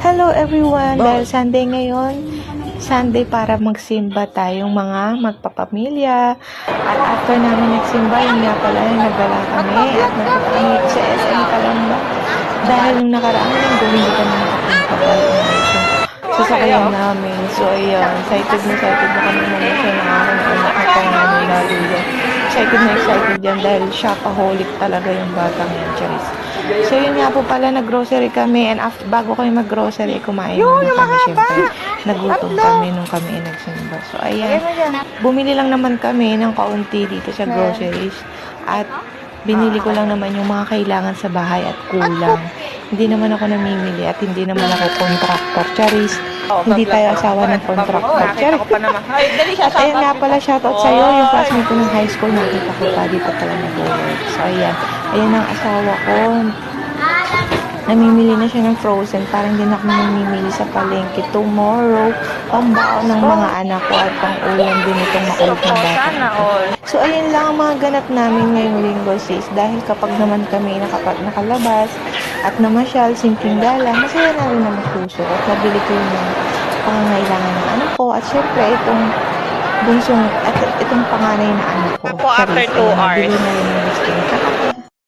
Hello everyone! Dahil Sunday ngayon, Sunday para magsimba tayong mga magpapamilya. At after namin nagsimba, yun nga pala, nagdala kami at nagpunta kami sa SM Calamba. Dahil nung nakaraang linggo, hindi kami nakapunta dahil umalis yung sasakyan namin. So ayun, excited na kami mamusya ng aking anak at ang namin naluyan. Excited yan dahil shopaholic talaga yung batang yan, Charis. So yun nga po pala, nag-grocery kami and bago kami mag-grocery, kumain muna kami syempre. Nagutom kami nung kami nagsimba. So ayan, bumili lang naman kami ng kaunti dito sa groceries at binili ko lang naman yung mga kailangan sa bahay at kulang. Hindi naman ako namimili at hindi naman ako contractor, Charis. Hindi tayo asawa ng contractor, Charis. At ayun nga pala, shoutout sa'yo, yung classmate ko ng high school, nakita ko pa dito pala nag-work. So ayan, ayan ang asawa ko. Namimili na siya ng frozen, parang hindi na ako namimili sa palengke. Tomorrow, pambaon ng mga anak ko at pang-ulam din itong makulit na bata. So, ayun lang ang mga ganap namin ngayong linggo, sis. Dahil kapag naman kami nakalabas at namasyal, simpleng gala, masaya na rin ang puso. At nabili ko yung pangangailangan ng anak ko. At syempre, itong bunsong, at itong panganay na anak ko. After 2 hours. Nabili na rin yung gusto.